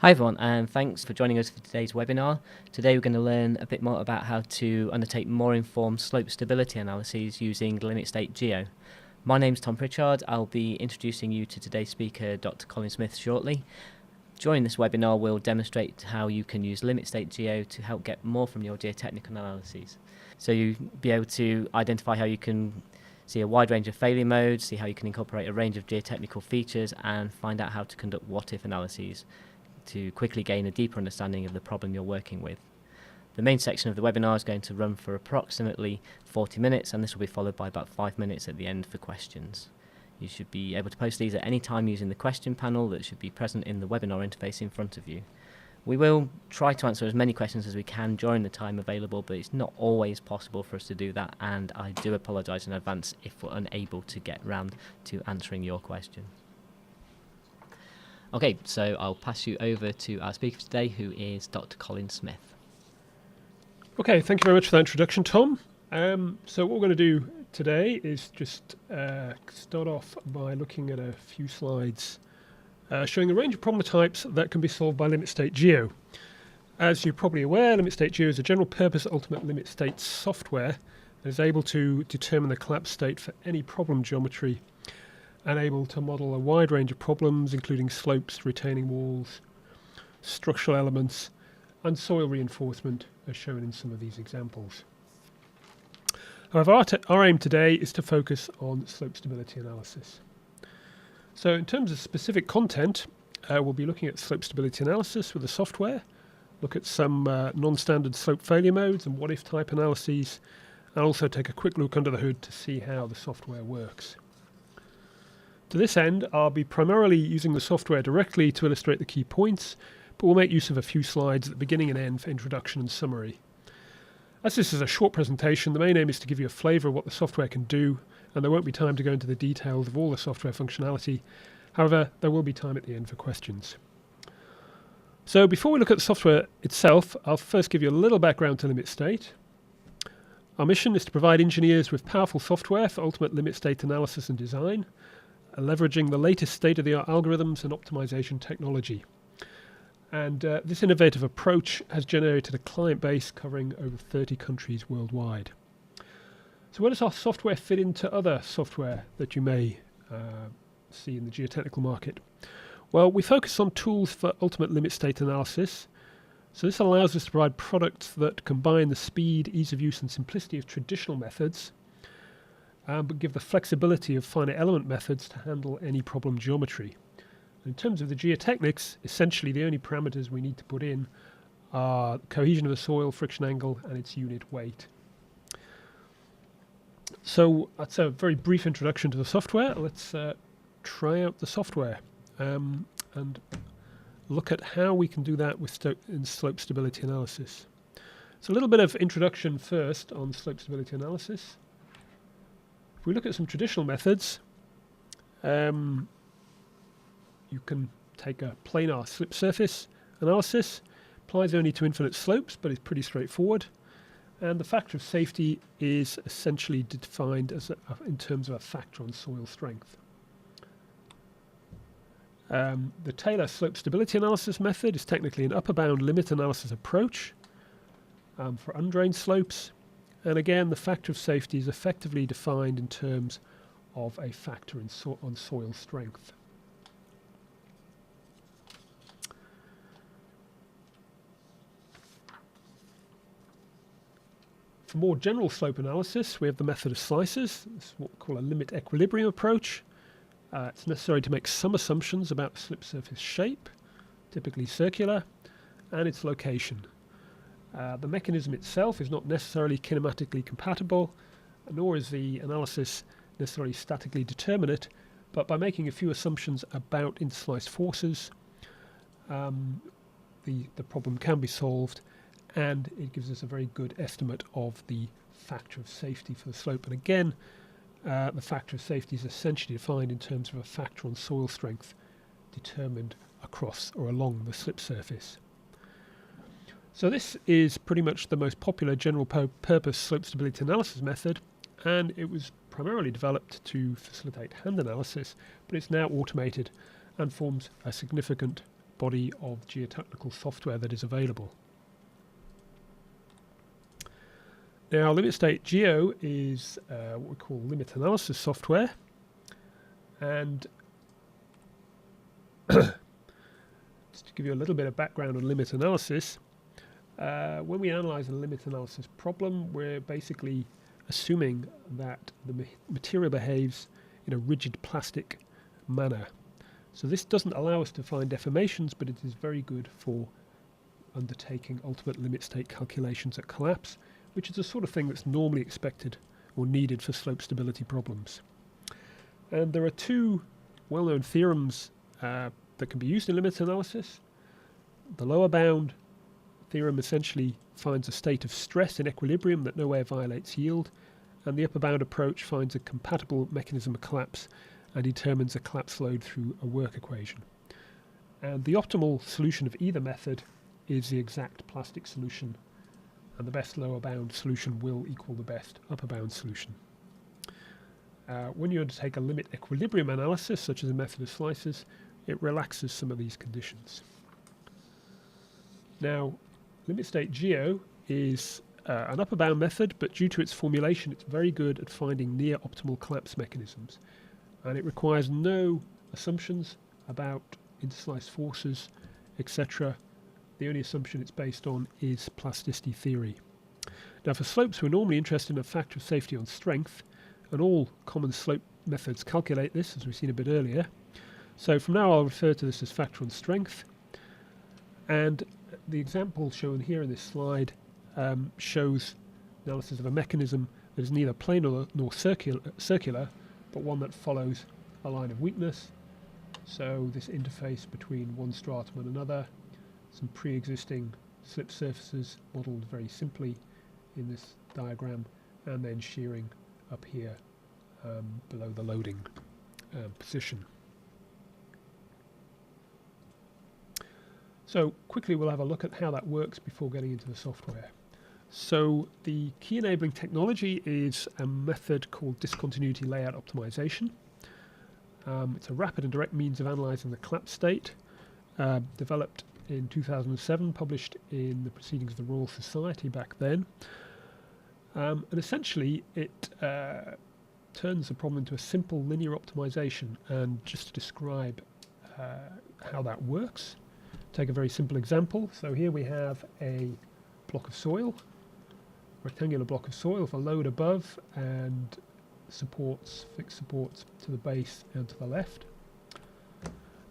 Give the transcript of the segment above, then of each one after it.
Hi everyone, and thanks for joining us for today's webinar. Today we're going to learn a bit more about how to undertake more informed slope stability analyses using LimitState GEO. My name's Tom Pritchard. I'll be introducing you to today's speaker, Dr. Colin Smith, shortly. During this webinar we'll demonstrate how you can use LimitState GEO to help get more from your geotechnical analyses. So you'll be able to identify how you can see a wide range of failure modes, see how you can incorporate a range of geotechnical features, and find out how to conduct what-if analyses to quickly gain a deeper understanding of the problem you're working with. The main section of the webinar is going to run for approximately 40 minutes, and this will be followed by about 5 minutes at the end for questions. You should be able to post these at any time using the question panel that should be present in the webinar interface in front of you. We will try to answer as many questions as we can during the time available, but it's not always possible for us to do that, and I do apologise in advance if we're unable to get round to answering your question. Okay, so I'll pass you over to our speaker today, who is Dr. Colin Smith. Okay, thank you very much for that introduction, Tom. So what we're going to do today is just start off by looking at a few slides showing a range of problem types that can be solved by LimitState GEO. As you're probably aware, LimitState GEO is a general purpose ultimate limit state software that is able to determine the collapse state for any problem geometry and able to model a wide range of problems, including slopes, retaining walls, structural elements, and soil reinforcement, as shown in some of these examples. However, our aim today is to focus on slope stability analysis. So in terms of specific content, we'll be looking at slope stability analysis with the software, look at some non-standard slope failure modes and what-if type analyses, and also take a quick look under the hood to see how the software works. To this end, I'll be primarily using the software directly to illustrate the key points, but we'll make use of a few slides at the beginning and end for introduction and summary. As this is a short presentation, the main aim is to give you a flavour of what the software can do, and there won't be time to go into the details of all the software functionality. However, there will be time at the end for questions. So before we look at the software itself, I'll first give you a little background to LimitState. Our mission is to provide engineers with powerful software for ultimate limit state analysis and design, leveraging the latest state-of-the-art algorithms and optimization technology. And this innovative approach has generated a client base covering over 30 countries worldwide. So where does our software fit into other software that you may see in the geotechnical market? Well, we focus on tools for ultimate limit state analysis. So this allows us to provide products that combine the speed, ease of use and simplicity of traditional methods, but give the flexibility of finite element methods to handle any problem geometry. In terms of the geotechnics, essentially the only parameters we need to put in are cohesion of the soil, friction angle, and its unit weight. So that's a very brief introduction to the software. Let's try out the software and look at how we can do that with in slope stability analysis. So a little bit of introduction first on slope stability analysis. If we look at some traditional methods, you can take a planar slip surface analysis, applies only to infinite slopes, but it's pretty straightforward. And the factor of safety is essentially defined as in terms of a factor on soil strength. The Taylor slope stability analysis method is technically an upper bound limit analysis approach for undrained slopes. And again, the factor of safety is effectively defined in terms of a factor on soil strength. For more general slope analysis, we have the method of slices. This is what we call a limit equilibrium approach. It's necessary to make some assumptions about the slip surface shape, typically circular, and its location. The mechanism itself is not necessarily kinematically compatible, nor is the analysis necessarily statically determinate, but by making a few assumptions about interslice forces, the problem can be solved, and it gives us a very good estimate of the factor of safety for the slope. And again, the factor of safety is essentially defined in terms of a factor on soil strength determined across or along the slip surface. So this is pretty much the most popular general purpose slope stability analysis method, and it was primarily developed to facilitate hand analysis, but it's now automated and forms a significant body of geotechnical software that is available. Now, LimitState GEO is what we call limit analysis software, and just to give you a little bit of background on limit analysis, when we analyze a limit analysis problem, we're basically assuming that the material behaves in a rigid plastic manner. So this doesn't allow us to find deformations, but it is very good for undertaking ultimate limit state calculations at collapse, which is the sort of thing that's normally expected or needed for slope stability problems. And there are two well-known theorems that can be used in limit analysis. The lower bound theorem essentially finds a state of stress in equilibrium that nowhere violates yield, and the upper bound approach finds a compatible mechanism of collapse and determines a collapse load through a work equation. And the optimal solution of either method is the exact plastic solution, and the best lower bound solution will equal the best upper bound solution. When you undertake a limit equilibrium analysis, such as a method of slices, it relaxes some of these conditions. Now, LimitState GEO is an upper bound method, but due to its formulation, it's very good at finding near optimal collapse mechanisms. And it requires no assumptions about interslice forces, etc. The only assumption it's based on is plasticity theory. Now, for slopes, we're normally interested in a factor of safety on strength, and all common slope methods calculate this, as we've seen a bit earlier. So from now I'll refer to this as factor on strength. And the example shown here in this slide shows analysis of a mechanism that is neither planar nor circular, but one that follows a line of weakness. So this interface between one stratum and another, some pre-existing slip surfaces modelled very simply in this diagram, and then shearing up here below the loading position. So quickly we'll have a look at how that works before getting into the software. So the key enabling technology is a method called discontinuity layout optimization. It's a rapid and direct means of analysing the collapse state, developed in 2007, published in the Proceedings of the Royal Society back then. And essentially it turns the problem into a simple linear optimization. And just to describe how that works, take a very simple example. So here we have a block of soil, rectangular block of soil with a load above and supports, fixed supports to the base and to the left.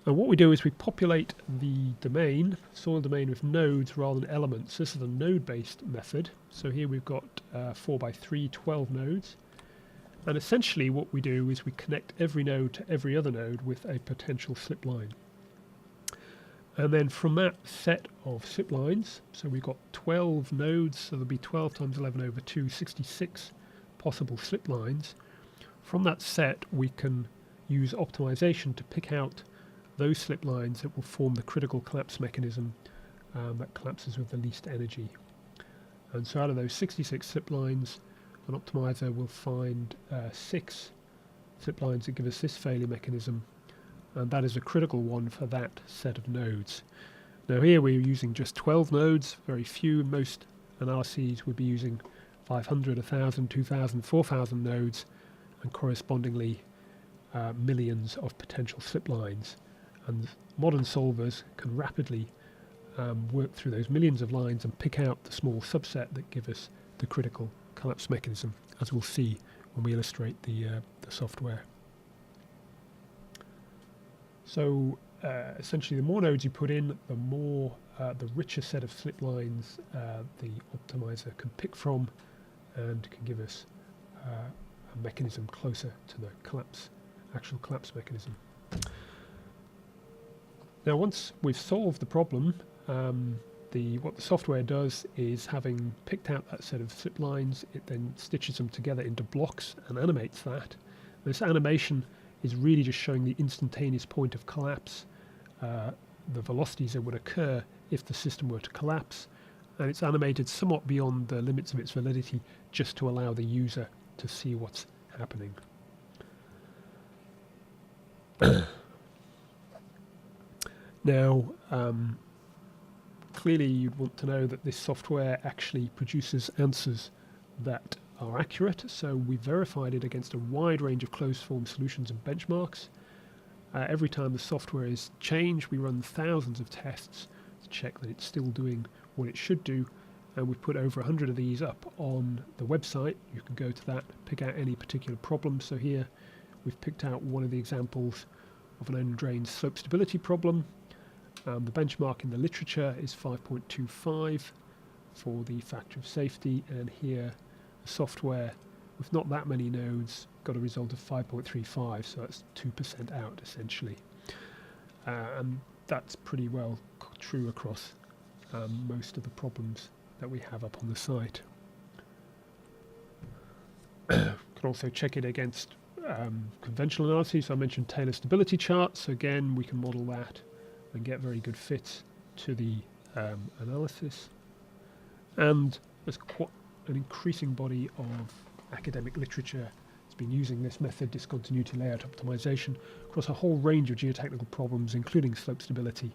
And what we do is we populate the domain, soil domain, with nodes rather than elements. This is a node-based method. So here we've got 4 by 3, 12 nodes. And essentially what we do is we connect every node to every other node with a potential slip line. And then from that set of slip lines, so we've got 12 nodes, so there'll be 12 times 11 over 2, 66 possible slip lines. From that set, we can use optimization to pick out those slip lines that will form the critical collapse mechanism that collapses with the least energy. And so out of those 66 slip lines, an optimizer will find 6 slip lines that give us this failure mechanism, and that is a critical one for that set of nodes. Now here we're using just 12 nodes, very few. Most analyses would be using 500, 1,000, 2,000, 4,000 nodes, and correspondingly millions of potential slip lines. And modern solvers can rapidly work through those millions of lines and pick out the small subset that give us the critical collapse mechanism, as we'll see when we illustrate the software. So essentially, the more nodes you put in, the more the richer set of slip lines the optimizer can pick from, and can give us a mechanism closer to the actual collapse mechanism. Now, once we've solved the problem, what the software does is, having picked out that set of slip lines, it then stitches them together into blocks and animates that. This animation is really just showing the instantaneous point of collapse, the velocities that would occur if the system were to collapse, and it's animated somewhat beyond the limits of its validity just to allow the user to see what's happening. Now, clearly you'd want to know that this software actually produces answers that are accurate, so we verified it against a wide range of closed-form solutions and benchmarks. Every time the software is changed, we run thousands of tests to check that it's still doing what it should do, and we've put over 100 of these up on the website. You can go to that, pick out any particular problem. So here we've picked out one of the examples of an undrained slope stability problem. The benchmark in the literature is 5.25 for the factor of safety, and here the software with not that many nodes got a result of 5.35, so that's 2% out essentially. And that's pretty well true across most of the problems that we have up on the site. Can also check it against conventional analyses. So I mentioned Taylor stability charts. So again, we can model that and get very good fits to the analysis. And there's quite an increasing body of academic literature that's been using this method, discontinuity layout optimization, across a whole range of geotechnical problems, including slope stability.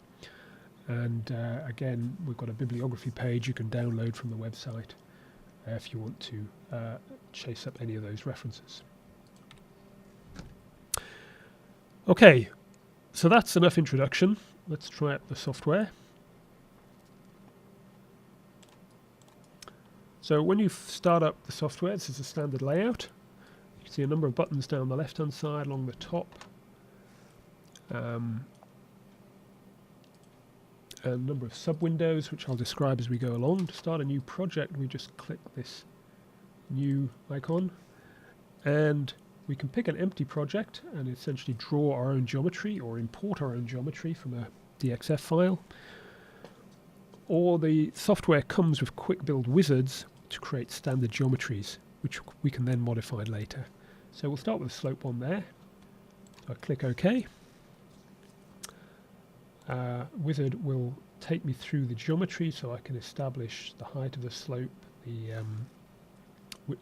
And again, we've got a bibliography page you can download from the website if you want to chase up any of those references. Okay, so that's enough introduction. Let's try out the software. So when you start up the software, this is a standard layout. You can see a number of buttons down the left-hand side along the top. A number of sub-windows, which I'll describe as we go along. To start a new project, we just click this new icon, and we can pick an empty project and essentially draw our own geometry or import our own geometry from a DXF file. Or the software comes with quick build wizards to create standard geometries, which we can then modify later. So we'll start with the slope one there. So I click OK. Wizard will take me through the geometry so I can establish the height of the slope, the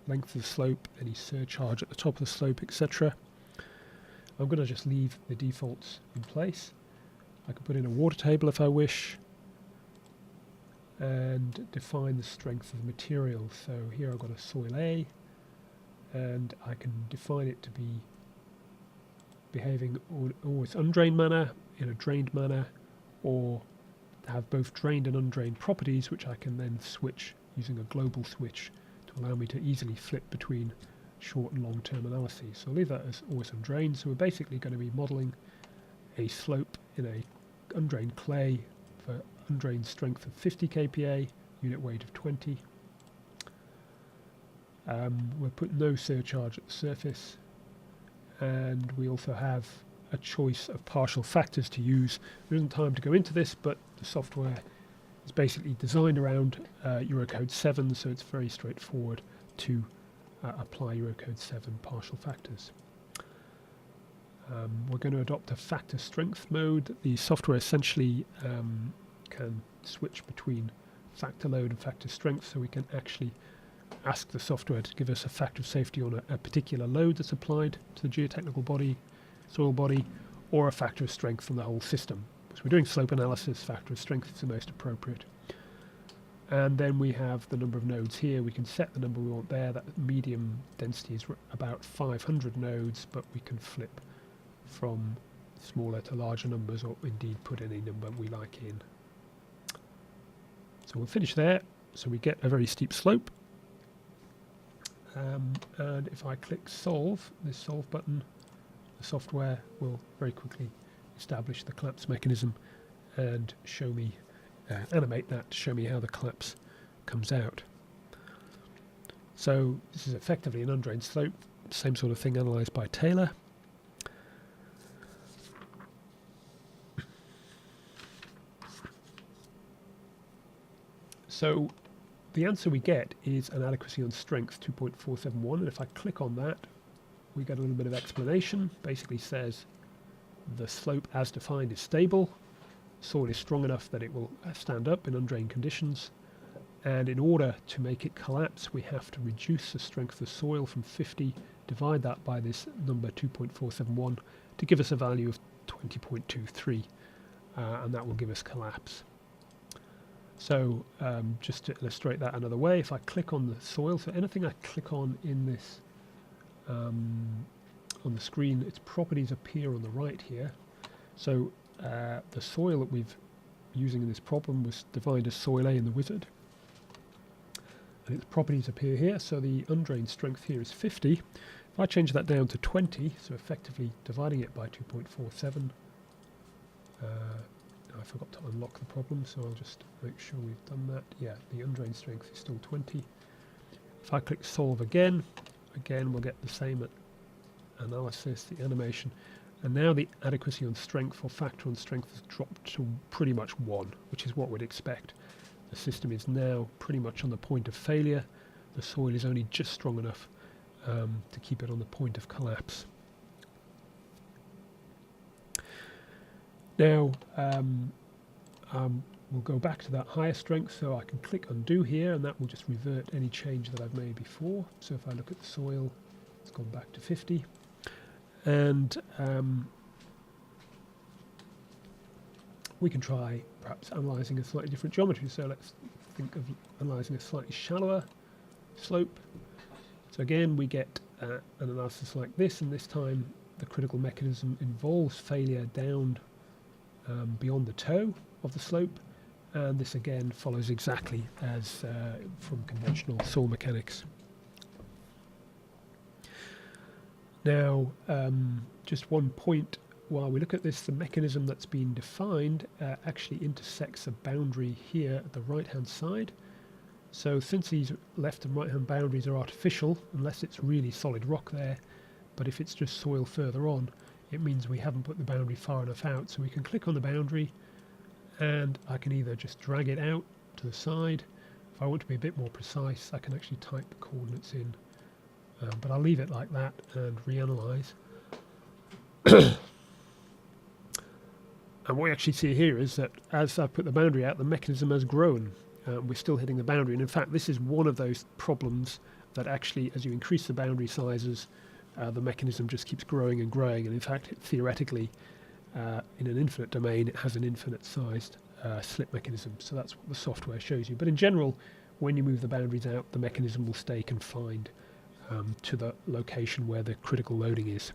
length of the slope, any surcharge at the top of the slope, etc. I'm going to just leave the defaults in place. I can put in a water table if I wish and define the strength of the material. So here I've got a soil A, and I can define it to be behaving in its undrained manner, in a drained manner, or have both drained and undrained properties, which I can then switch using a global switch to allow me to easily flip between short and long-term analyses. So I'll leave that as always undrained. So we're basically going to be modelling a slope in a undrained clay for undrained strength of 50 kPa, unit weight of 20. We'll put no surcharge at the surface, and we also have a choice of partial factors to use. There isn't time to go into this, but the software is basically designed around Eurocode 7, so it's very straightforward to apply Eurocode 7 partial factors. We're going to adopt a factor strength mode. The software essentially can switch between factor load and factor strength, so we can actually ask the software to give us a factor of safety on a particular load that's applied to the geotechnical body, soil body, or a factor of strength from the whole system. So we're doing slope analysis, factor of strength is the most appropriate. And then we have the number of nodes here. We can set the number we want there. That medium density is about 500 nodes, but we can flip from smaller to larger numbers, or indeed put any number we like in. So we'll finish there. So we get a very steep slope. And if I click solve, this solve button, the software will very quickly establish the collapse mechanism and show me, animate that to show me how the collapse comes out. So this is effectively an undrained slope, same sort of thing analysed by Taylor. So the answer we get is an adequacy on strength 2.471, and if I click on that, we get a little bit of explanation. Basically says the slope as defined is stable, soil is strong enough that it will stand up in undrained conditions, and in order to make it collapse we have to reduce the strength of the soil from 50, divide that by this number 2.471 to give us a value of 20.23. and that will give us collapse. So just to illustrate that another way, if I click on the soil, so anything I click on in this on the screen, its properties appear on the right here. So the soil that we've using in this problem was defined as soil A in the wizard, and its properties appear here. So the undrained strength here is 50. If I change that down to 20, so effectively dividing it by 2.47, I forgot to unlock the problem, so I'll just make sure we've done that. Yeah, the undrained strength is still 20. If I click solve again we'll get the same analysis, the animation, and now the adequacy on strength, or factor on strength, has dropped to pretty much 1, which is what we'd expect. The system is now pretty much on the point of failure. The soil is only just strong enough to keep it on the point of collapse. Now we'll go back to that higher strength, so I can click undo here, and that will just revert any change that I've made before. So if I look at the soil, it's gone back to 50. And we can try perhaps analysing a slightly different geometry. So let's think of analysing a slightly shallower slope. So again, we get an analysis like this, and this time the critical mechanism involves failure down beyond the toe of the slope, and this again follows exactly as from conventional soil mechanics. Now, just one point while we look at this: the mechanism that's been defined actually intersects a boundary here at the right-hand side. So since these left and right-hand boundaries are artificial, unless it's really solid rock there, but if it's just soil further on, it means we haven't put the boundary far enough out. So we can click on the boundary, and I can either just drag it out to the side. If I want to be a bit more precise, I can actually type the coordinates in, but I'll leave it like that and reanalyze. And what we actually see here is that as I've put the boundary out, the mechanism has grown. We're still hitting the boundary, and in fact this is one of those problems that actually, as you increase the boundary sizes, the mechanism just keeps growing and growing, and in fact theoretically in an infinite domain it has an infinite sized slip mechanism. So that's what the software shows you. But in general, when you move the boundaries out, the mechanism will stay confined to the location where the critical loading is.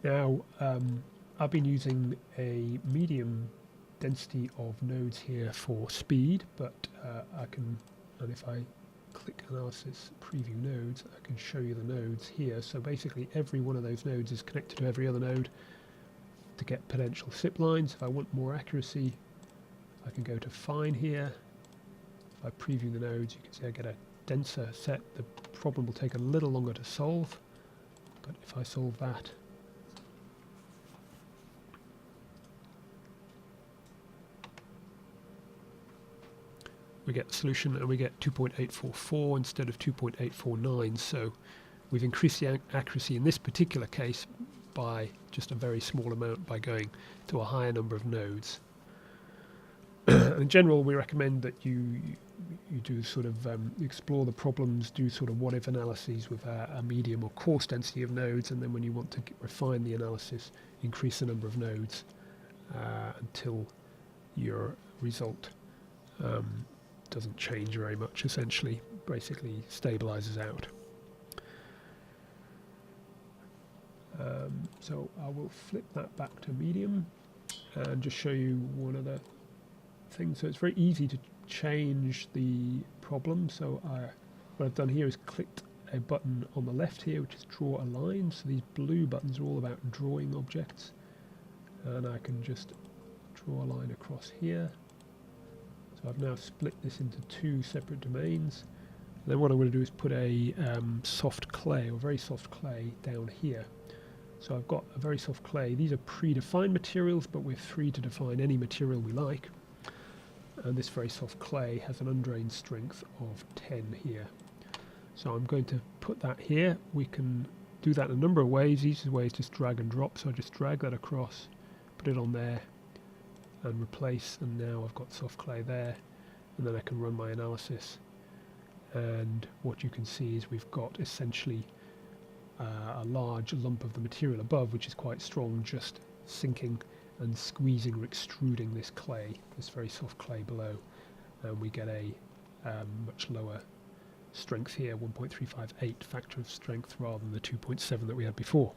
Now I've been using a medium density of nodes here for speed, but I can, and if I click analysis preview nodes, I can show you the nodes here. So basically every one of those nodes is connected to every other node to get potential slip lines. If I want more accuracy, I can go to fine here. If I preview the nodes, you can see I get a denser set. The problem will take a little longer to solve, but if I solve that, we get the solution, and we get 2.844 instead of 2.849. So we've increased the accuracy in this particular case by just a very small amount by going to a higher number of nodes. In general, we recommend that you do sort of explore the problems, do sort of what-if analyses with a medium or coarse density of nodes, and then when you want to refine the analysis, increase the number of nodes until your result doesn't change very much, essentially, basically stabilizes out. So I will flip that back to medium and just show you one of the things. So it's very easy to change the problem. So what I've done here is clicked a button on the left here, which is draw a line. So these blue buttons are all about drawing objects, and I can just draw a line across here. So I've now split this into two separate domains. And then what I'm going to do is put a soft clay, or very soft clay, down here. So I've got a very soft clay. These are predefined materials, but we're free to define any material we like. And this very soft clay has an undrained strength of 10 here. So I'm going to put that here. We can do that in a number of ways. Easiest way is just drag and drop. So I just drag that across, put it on there, and replace, and now I've got soft clay there, and then I can run my analysis, and what you can see is we've got essentially a large lump of the material above, which is quite strong, just sinking and squeezing or extruding this clay, this very soft clay below, and we get a much lower strength here, 1.358 factor of strength rather than the 2.7 that we had before.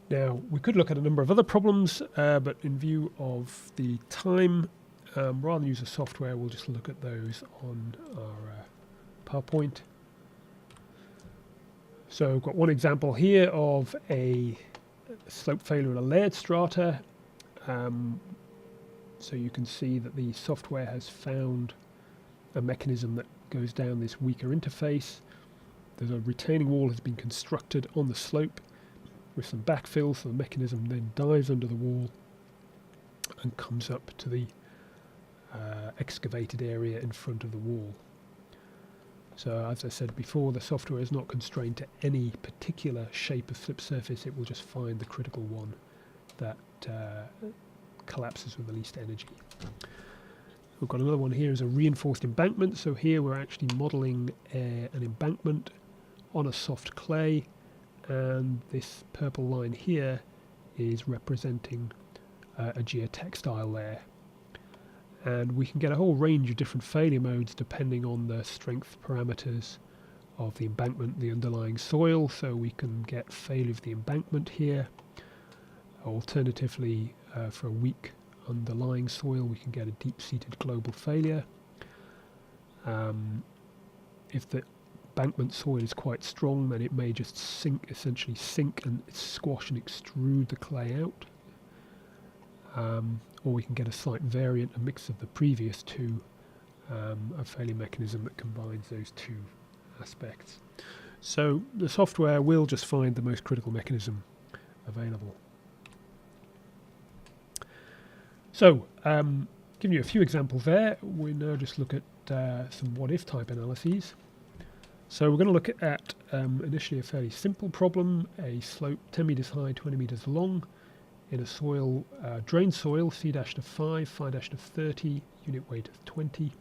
Now, we could look at a number of other problems, but in view of the time, rather than use the software, we'll just look at those on our PowerPoint. So I've got one example here of a slope failure in a layered strata. So you can see that the software has found a mechanism that goes down this weaker interface. There's a retaining wall has been constructed on the slope with some backfill, so the mechanism then dives under the wall and comes up to the excavated area in front of the wall. So as I said before, the software is not constrained to any particular shape of slip surface. It will just find the critical one that collapses with the least energy. We've got another one here as a reinforced embankment. So here we're actually modelling an embankment on a soft clay, and this purple line here is representing a geotextile layer. And we can get a whole range of different failure modes depending on the strength parameters of the embankment, the underlying soil. So we can get failure of the embankment here. Alternatively, for a weak underlying soil, we can get a deep-seated global failure. If the embankment soil is quite strong, then it may just essentially sink and squash and extrude the clay out. Or we can get a slight variant, a mix of the previous two, a failure mechanism that combines those two aspects. So the software will just find the most critical mechanism available. So, giving you a few examples there, we now just look at some what-if type analyses. So we're going to look at initially a fairly simple problem, a slope 10 meters high, 20 meters long, in a soil, drained soil, C-of 5, phi-of 30, unit weight of 20,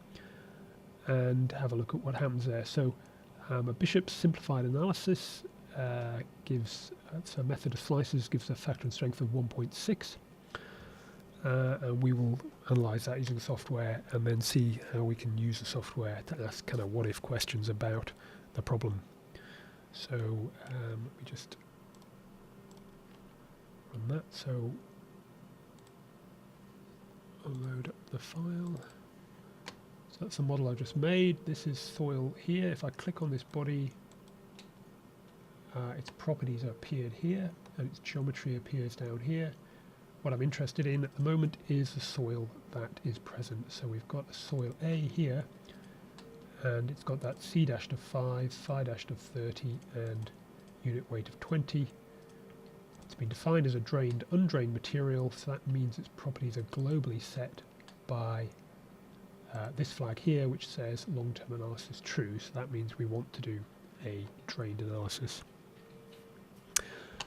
and have a look at what happens there. So a Bishop's simplified analysis gives, it's a method of slices, gives a factor and strength of 1.6. And we will analyse that using the software and then see how we can use the software to ask kind of what-if questions about the problem. So let me just run that. So I'll load up the file. So that's the model I've just made. This is soil here. If I click on this body, its properties are appeared here and its geometry appears down here. What I'm interested in at the moment is the soil that is present. So we've got a soil A here, and it's got that C-of 5, phi-of 30, and unit weight of 20. It's been defined as a drained, undrained material, so that means its properties are globally set by this flag here, which says long-term analysis true. So that means we want to do a drained analysis.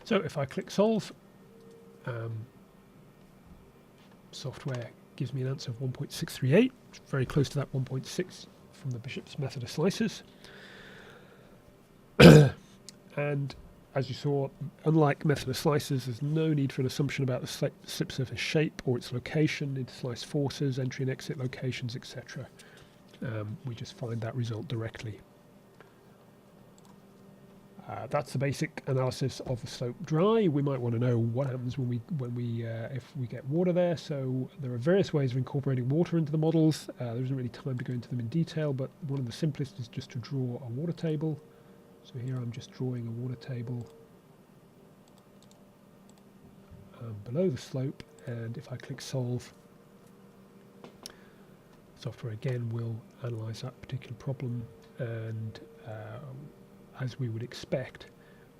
So if I click solve, software gives me an answer of 1.638, very close to that 1.6 from the Bishop's method of slices. And as you saw, unlike method of slices, there's no need for an assumption about the slip surface shape or its location, interslace forces, entry and exit locations, etc. We just find that result directly. That's the basic analysis of the slope dry. We might want to know what happens if we get water there. So there are various ways of incorporating water into the models. There isn't really time to go into them in detail, but one of the simplest is just to draw a water table. So here I'm just drawing a water table below the slope, and if I click solve, software again will analyze that particular problem, and as we would expect,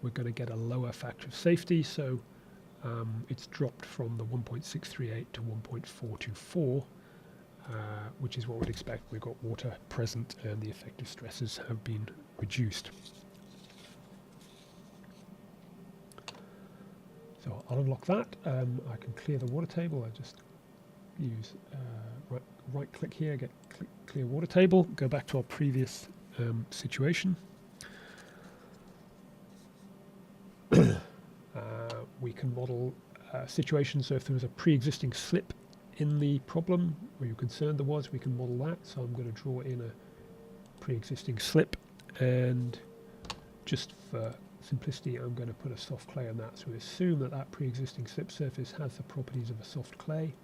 we're going to get a lower factor of safety. So it's dropped from the 1.638 to 1.424, which is what we'd expect. We've got water present and the effective stresses have been reduced. So I'll unlock that. I can clear the water table. I just use right click here, get clear water table, go back to our previous situation. we can model situations. So if there was a pre-existing slip in the problem, or you're concerned there was, we can model that. So I'm going to draw in a pre-existing slip, and just for simplicity, I'm going to put a soft clay on that. So we assume that that pre-existing slip surface has the properties of a soft clay.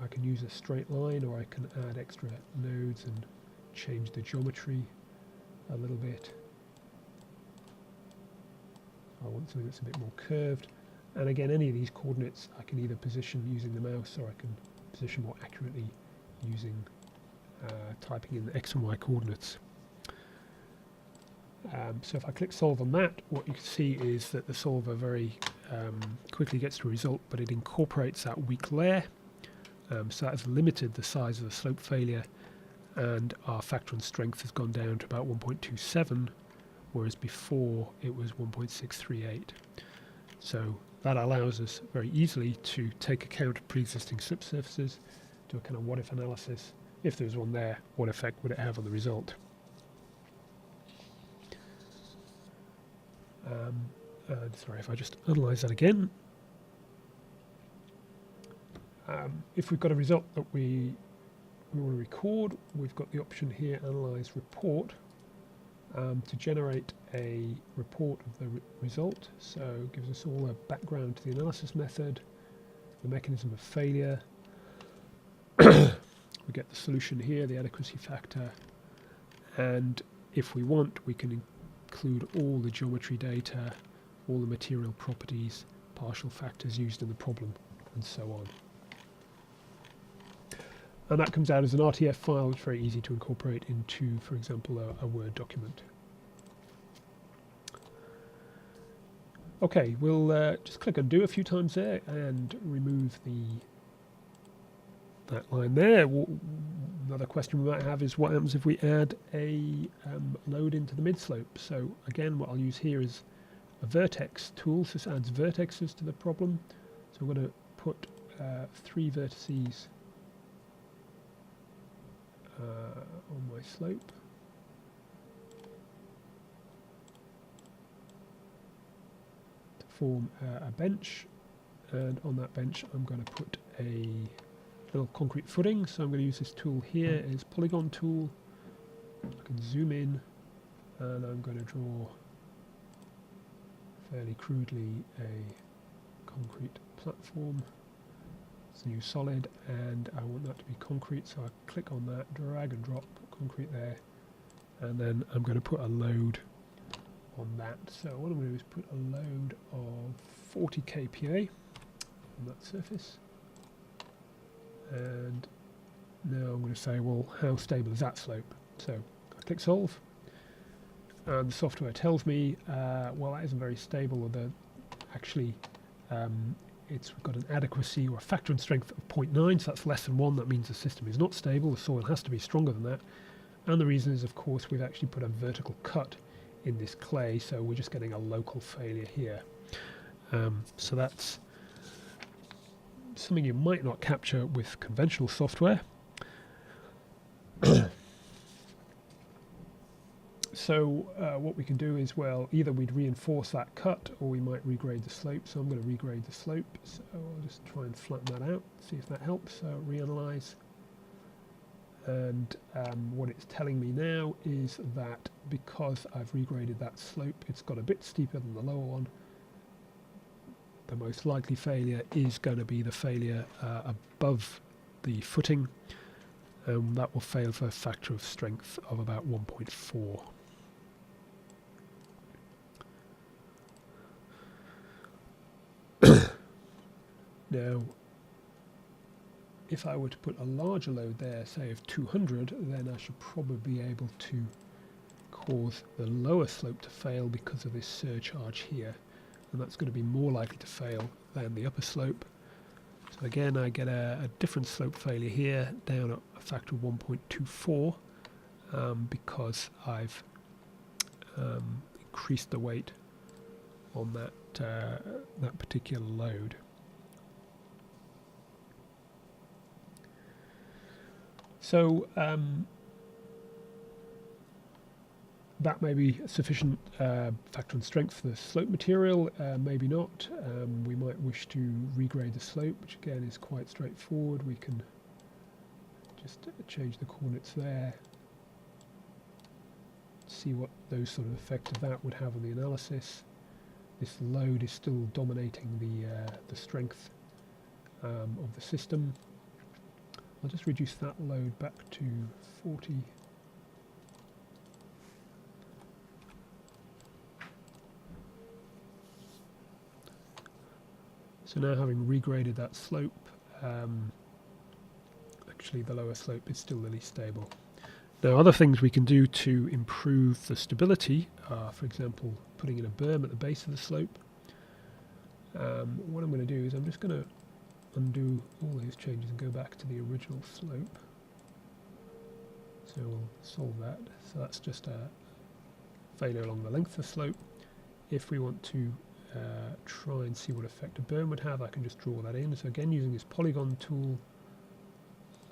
I can use a straight line, or I can add extra nodes and change the geometry a little bit. I want something that's a bit more curved. And again, any of these coordinates I can either position using the mouse, or I can position more accurately using typing in the X and Y coordinates. So if I click solve on that, what you can see is that the solver very quickly gets to a result, but it incorporates that weak layer. So that has limited the size of the slope failure, and our factor on strength has gone down to about 1.27, whereas before it was 1.638. So that allows us very easily to take account of pre-existing slip surfaces, do a kind of what-if analysis. If there's one there, what effect would it have on the result? And sorry, if I just analyse that again. If we've got a result that we want to record, we've got the option here, Analyze Report, to generate a report of the result. So it gives us all a background to the analysis method, the mechanism of failure. We get the solution here, the adequacy factor, and if we want, we can include all the geometry data, all the material properties, partial factors used in the problem, and so on. And that comes out as an RTF file, which is very easy to incorporate into, for example, a Word document. Okay, we'll just click undo a few times there and remove that line there. Another question we might have is what happens if we add a load into the mid-slope. So again, what I'll use here is a vertex tool. So this adds vertexes to the problem. So I'm going to put 3 vertices on my slope. To form a bench, and on that bench I'm going to put a little concrete footing. So I'm going to use this tool here, is polygon tool. I can zoom in, and I'm going to draw fairly crudely a concrete platform. It's a new solid, and I want that to be concrete, so I click on that, drag and drop, put concrete there, and then I'm going to put a load on that. So what I'm going to do is put a load of 40 kPa on that surface, and now I'm going to say, well, how stable is that slope? So I click solve, and the software tells me, well, that isn't very stable, or actually it's got an adequacy or a factor in strength of 0.9, so that's less than 1. That means the system is not stable. The soil has to be stronger than that. And the reason is, of course, we've actually put a vertical cut in this clay, so we're just getting a local failure here. So that's something you might not capture with conventional software. So what we can do is, well, either we'd reinforce that cut, or we might regrade the slope. So I'm going to regrade the slope. So I'll just try and flatten that out, see if that helps. So reanalyze. And what it's telling me now is that because I've regraded that slope, it's got a bit steeper than the lower one. The most likely failure is going to be the failure above the footing. That will fail for a factor of strength of about 1.4. Now, if I were to put a larger load there, say of 200, then I should probably be able to cause the lower slope to fail because of this surcharge here, and that's going to be more likely to fail than the upper slope. So again, I get a different slope failure here, down at a factor of 1.24, because I've increased the weight on that particular load. So that may be sufficient factor and strength for the slope material, maybe not. We might wish to regrade the slope, which again is quite straightforward. We can just change the coordinates there, see what those sort of effect of that would have on the analysis. This load is still dominating the strength of the system. I'll just reduce that load back to 40. So now, having regraded that slope, actually the lower slope is still the least stable. Now, other things we can do to improve the stability are, for example, putting in a berm at the base of the slope. What I'm going to do is I'm just going to undo all these changes and go back to the original slope. So we'll solve that. So that's just a failure along the length of the slope. If we want to try and see what effect a berm would have, I can just draw that in. So again, using this polygon tool,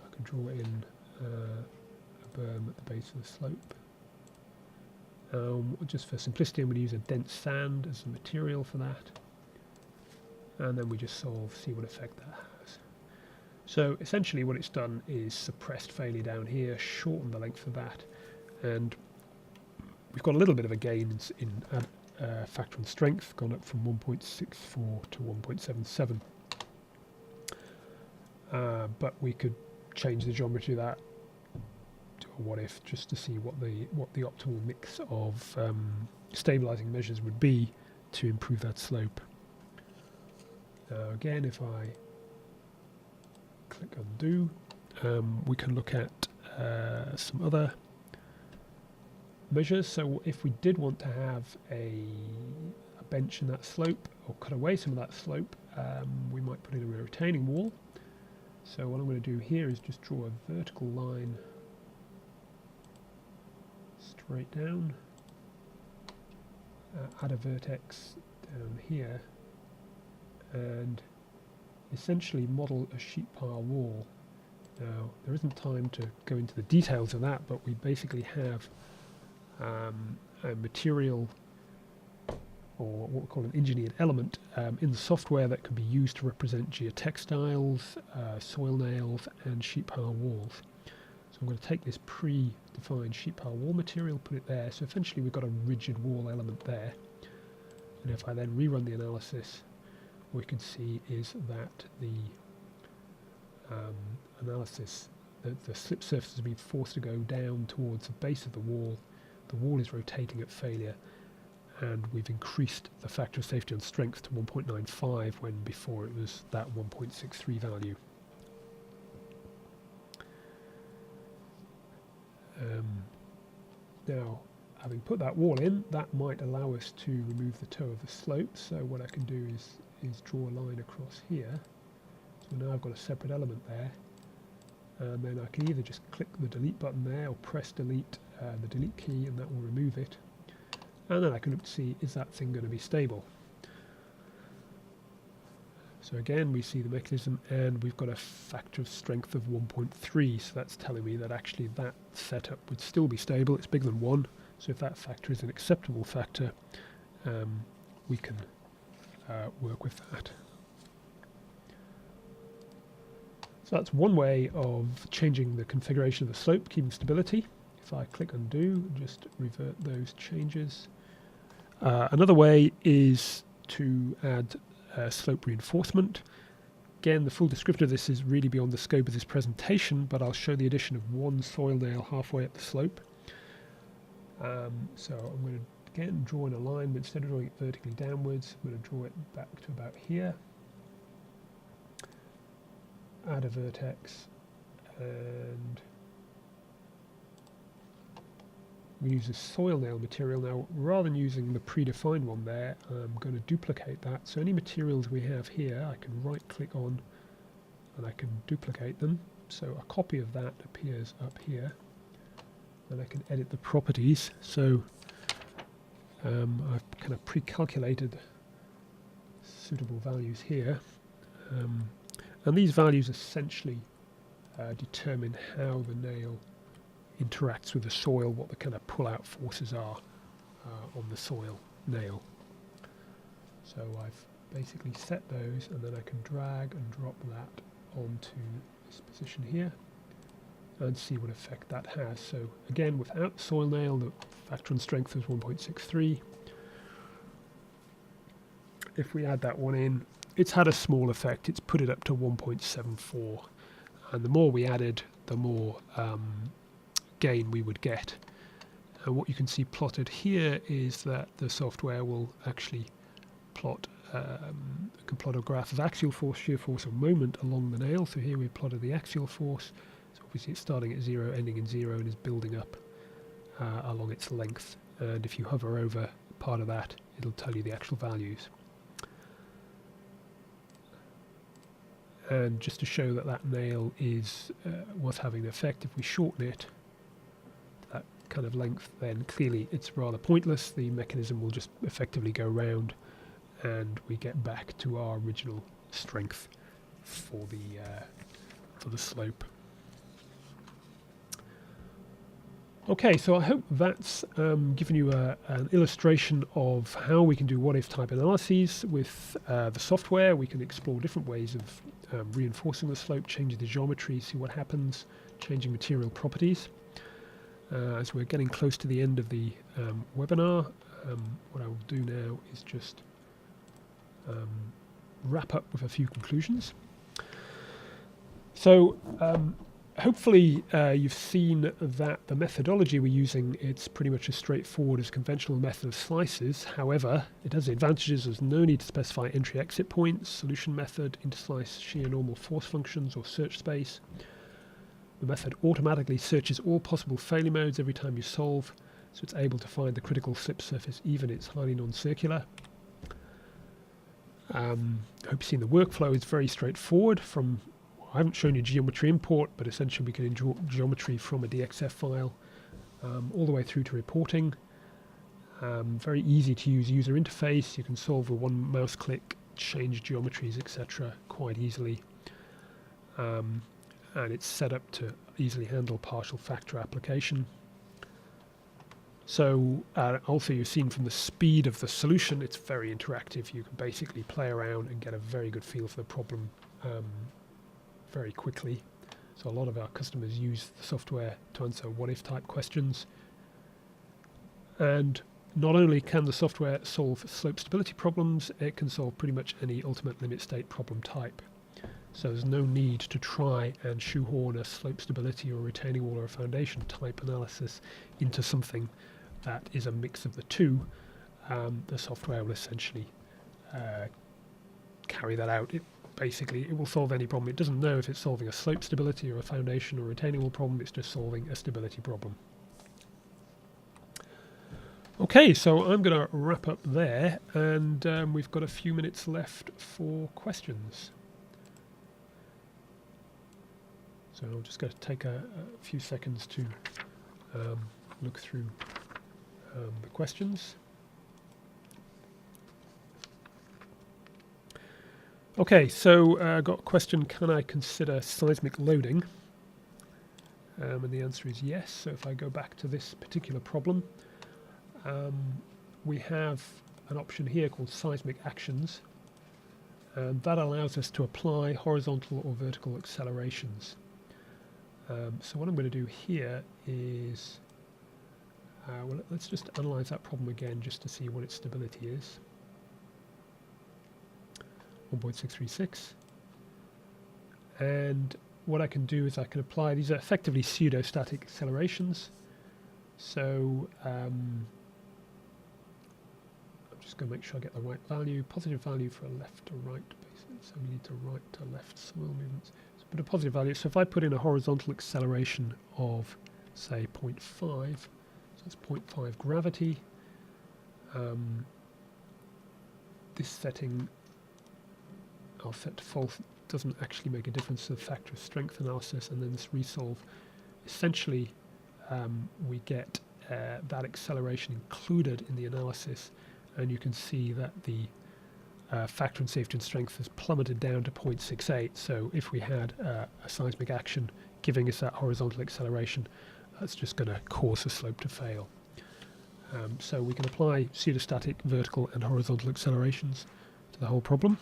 I can draw in a berm at the base of the slope. Just for simplicity, I'm going to use a dense sand as a material for that. And then we just solve, see what effect that has. So essentially what it's done is suppressed failure down here, shortened the length of that, and we've got a little bit of a gain in factor and strength, gone up from 1.64 to 1.77. But we could change the geometry of that to a what if, just to see what the optimal mix of stabilizing measures would be to improve that slope. Now again, if I click undo, we can look at some other measures. So if we did want to have a bench in that slope, or cut away some of that slope, we might put in a retaining wall. So what I'm going to do here is just draw a vertical line straight down, add a vertex down here, and essentially model a sheet pile wall. Now, there isn't time to go into the details of that, but we basically have a material, or what we call an engineered element, in the software that can be used to represent geotextiles, soil nails, and sheet pile walls. So I'm going to take this pre-defined sheet pile wall material, put it there. So essentially we've got a rigid wall element there. And if I then rerun the analysis, what we can see is that the analysis, the slip surface has been forced to go down towards the base of the wall is rotating at failure, and we've increased the factor of safety and strength to 1.95 when before it was that 1.63 value. Now, having put that wall in, that might allow us to remove the toe of the slope. So what I can do is draw a line across here. So now I've got a separate element there, and then I can either just click the delete button there or press delete, the delete key, and that will remove it. And then I can look to see, is that thing going to be stable? So again, we see the mechanism, and we've got a factor of strength of 1.3, so that's telling me that actually that setup would still be stable. It's bigger than 1, so if that factor is an acceptable factor, we can work with that. So that's one way of changing the configuration of the slope, keeping stability. If I click undo, just revert those changes. Another way is to add slope reinforcement. Again, the full description of this is really beyond the scope of this presentation, but I'll show the addition of one soil nail halfway up the slope. So I'm going to again draw in a line, but instead of drawing it vertically downwards, I'm going to draw it back to about here. Add a vertex, and we use a soil nail material. Now, rather than using the predefined one there, I'm going to duplicate that. So any materials we have here, I can right click on and I can duplicate them. So a copy of that appears up here, and I can edit the properties. So I've kind of pre-calculated suitable values here. And these values essentially determine how the nail interacts with the soil, what the kind of pull-out forces are on the soil nail. So I've basically set those, and then I can drag and drop that onto this position here and see what effect that has. So again, without the soil nail, the factor on strength is 1.63. If we add that one in, it's had a small effect. It's put it up to 1.74. And the more we added, the more gain we would get. And what you can see plotted here is that the software will actually plot a graph of axial force, shear force, or moment along the nail. So here we've plotted the axial force. So obviously it's starting at 0, ending in 0, and is building up along its length. And if you hover over part of that, it'll tell you the actual values. And just to show that that nail was having an effect, if we shorten it to that kind of length, then clearly it's rather pointless. The mechanism will just effectively go round, and we get back to our original strength for the slope. Okay, so I hope that's given you an illustration of how we can do what-if type analyses with the software. We can explore different ways of reinforcing the slope, changing the geometry, see what happens, changing material properties. As we're getting close to the end of the webinar, what I will do now is just wrap up with a few conclusions. So hopefully you've seen that the methodology we're using, it's pretty much as straightforward as conventional method of slices. However, it has the advantages. There's no need to specify entry-exit points, solution method, interslice shear normal force functions, or search space. The method automatically searches all possible failure modes every time you solve, so it's able to find the critical slip surface even if it's highly non-circular. I hope you've seen the workflow is very straightforward. I haven't shown you geometry import, but essentially we can import geometry from a DXF file all the way through to reporting. Very easy to use user interface. You can solve with one mouse click, change geometries, etc. quite easily. And it's set up to easily handle partial factor application. So also you've seen from the speed of the solution, it's very interactive. You can basically play around and get a very good feel for the problem very quickly. So a lot of our customers use the software to answer what-if type questions. And not only can the software solve slope stability problems, it can solve pretty much any ultimate limit state problem type. So there's no need to try and shoehorn a slope stability or retaining wall or a foundation type analysis into something that is a mix of the two. The software will essentially carry that out. Basically, it will solve any problem. It doesn't know if it's solving a slope stability or a foundation or retaining wall problem. It's just solving a stability problem. Okay, so I'm going to wrap up there, and we've got a few minutes left for questions. So I'm just going to take a few seconds to look through the questions. Okay, so I got a question, can I consider seismic loading? And the answer is yes. So if I go back to this particular problem, we have an option here called seismic actions, and that allows us to apply horizontal or vertical accelerations. So what I'm going to do here is, well, let's just analyze that problem again just to see what its stability is. 1.636, and what I can do is I can apply, these are effectively pseudo-static accelerations. So I'm just going to make sure I get the right value, positive value for a left to right basis, so we need to right to left soil movements. So put a positive value, so if I put in a horizontal acceleration of say 0.5, so it's 0.5 gravity, this setting I'll set to false. Doesn't actually make a difference to the factor of strength analysis, and then this resolve, essentially we get that acceleration included in the analysis, and you can see that the factor in safety and strength has plummeted down to 0.68. So if we had a seismic action giving us that horizontal acceleration, that's just going to cause the slope to fail. So we can apply pseudostatic vertical and horizontal accelerations to the whole problem.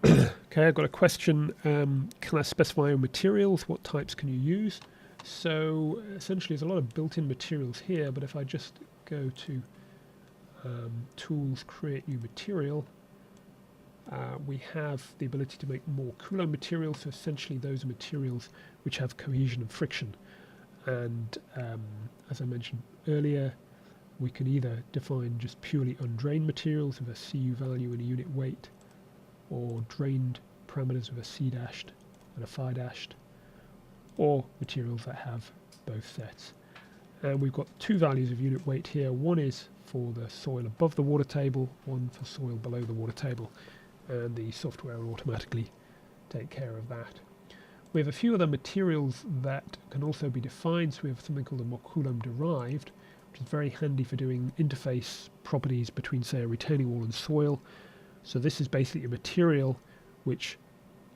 Okay, I've got a question. Can I specify your materials? What types can you use? So essentially there's a lot of built-in materials here, but if I just go to Tools, Create New Material, we have the ability to make more Coulomb materials. So essentially those are materials which have cohesion and friction. And as I mentioned earlier, we can either define just purely undrained materials with a CU value and a unit weight, or drained parameters with a C dashed and a phi dashed, or materials that have both sets. And we've got two values of unit weight here. One is for the soil above the water table, one for soil below the water table, and the software will automatically take care of that. We have a few other materials that can also be defined. So we have something called a Coulomb derived, which is very handy for doing interface properties between, say, a retaining wall and soil. So this is basically a material which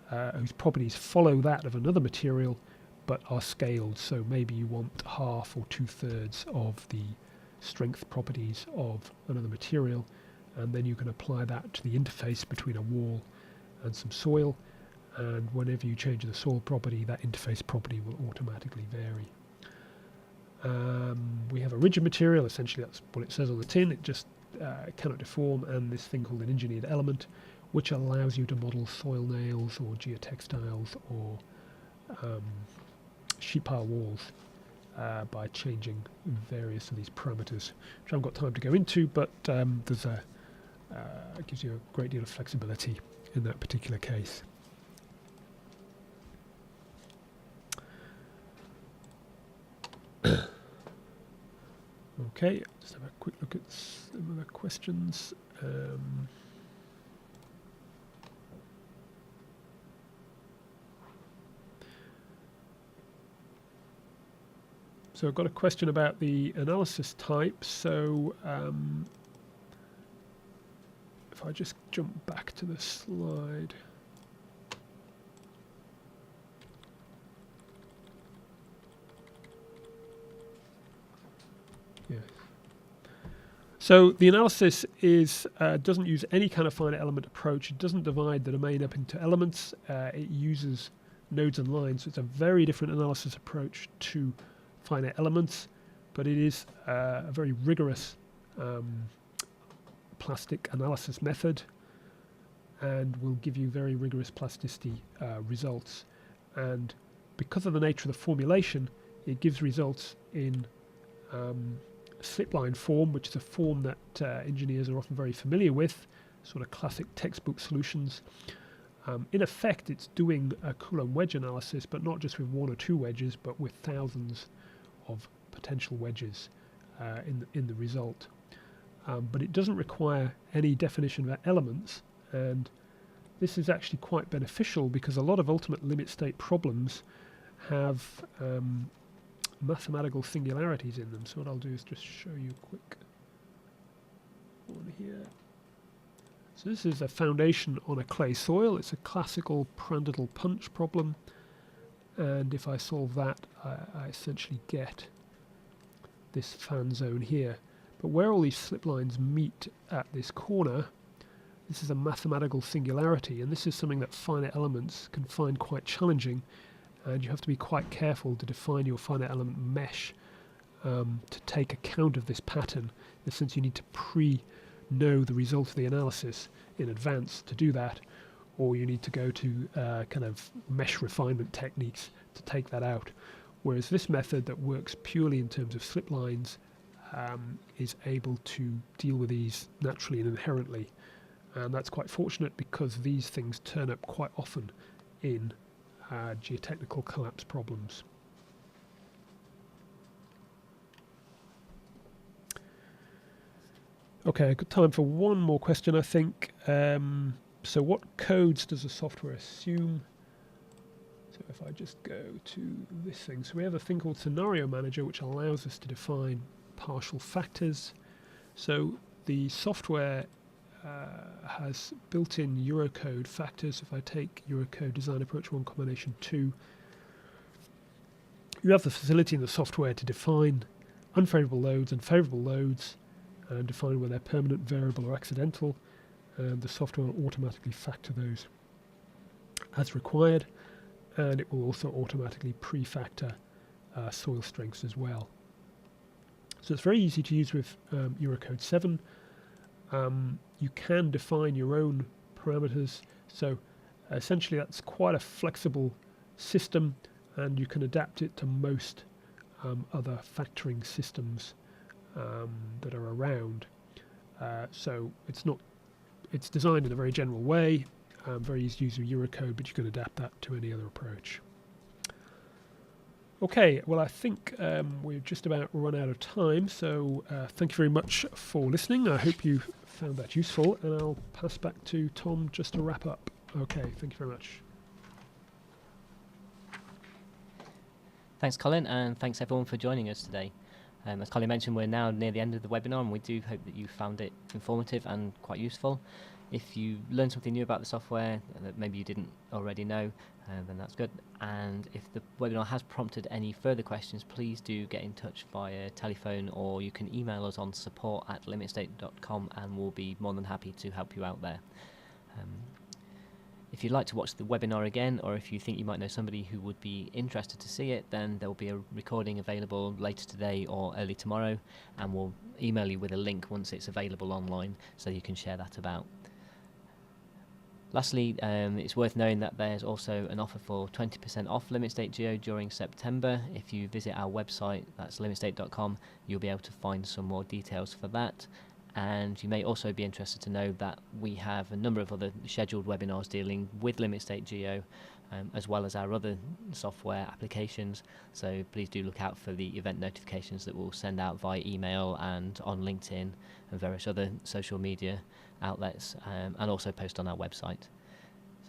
whose properties follow that of another material but are scaled. So maybe you want half or 2/3 of the strength properties of another material, and then you can apply that to the interface between a wall and some soil, and whenever you change the soil property, that interface property will automatically vary. We have a rigid material. Essentially that's what it says on the tin. It just cannot deform, and this thing called an engineered element, which allows you to model soil nails or geotextiles or sheet pile walls by changing various of these parameters, which I haven't got time to go into, but there's it gives you a great deal of flexibility in that particular case. Okay, just have a quick look at some of the questions. So I've got a question about the analysis type. So if I just jump back to the slide. Yeah. So the analysis is doesn't use any kind of finite element approach. It doesn't divide the domain up into elements. It uses nodes and lines. So it's a very different analysis approach to finite elements, but it is a very rigorous plastic analysis method, and will give you very rigorous plasticity results. And because of the nature of the formulation, it gives results in slipline form, which is a form that engineers are often very familiar with, sort of classic textbook solutions. In effect, it's doing a Coulomb wedge analysis, but not just with one or two wedges, but with thousands of potential wedges in the result. But it doesn't require any definition of elements, and this is actually quite beneficial because a lot of ultimate limit state problems have mathematical singularities in them. So what I'll do is just show you a quick one here. So this is a foundation on a clay soil. It's a classical Prandtl punch problem, and if I solve that, I essentially get this fan zone here. But where all these slip lines meet at this corner, this is a mathematical singularity, and this is something that finite elements can find quite challenging, and you have to be quite careful to define your finite element mesh to take account of this pattern, in the sense you need to know the result of the analysis in advance to do that, or you need to go to kind of mesh refinement techniques to take that out. Whereas this method that works purely in terms of slip lines is able to deal with these naturally and inherently. And that's quite fortunate because these things turn up quite often in geotechnical collapse problems. Okay, good time for one more question, I think. So what codes does the software assume? So if I just go to this thing. So we have a thing called Scenario Manager, which allows us to define partial factors. So the software has built-in Eurocode factors. If I take Eurocode Design Approach 1 Combination 2, you have the facility in the software to define unfavourable loads and favourable loads and define whether they're permanent, variable or accidental, and the software will automatically factor those as required, and it will also automatically pre-factor soil strengths as well. So it's very easy to use with Eurocode 7. You can define your own parameters, so essentially that's quite a flexible system, and you can adapt it to most other factoring systems that are around. So it's designed in a very general way, very easy to use with Eurocode, but you can adapt that to any other approach. Okay, well, I think we've just about run out of time, so thank you very much for listening. I hope you found that useful, and I'll pass back to Tom just to wrap up. Okay, thank you very much. Thanks, Colin, and thanks everyone for joining us today. As Colin mentioned, we're now near the end of the webinar, and we do hope that you found it informative and quite useful. If you learned something new about the software that maybe you didn't already know, then that's good. And if the webinar has prompted any further questions, please do get in touch via telephone, or you can email us on support@LimitState.com, and we'll be more than happy to help you out there. If you'd like to watch the webinar again, or if you think you might know somebody who would be interested to see it, then there will be a recording available later today or early tomorrow, and we'll email you with a link once it's available online so you can share that about. Lastly, it's worth knowing that there's also an offer for 20% off LimitState Geo during September. If you visit our website, that's limitstate.com, you'll be able to find some more details for that. And you may also be interested to know that we have a number of other scheduled webinars dealing with LimitState Geo, as well as our other software applications. So please do look out for the event notifications that we'll send out via email and on LinkedIn and various other social media outlets, and also post on our website.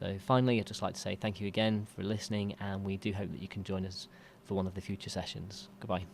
So finally, I'd just like to say thank you again for listening, and we do hope that you can join us for one of the future sessions. Goodbye.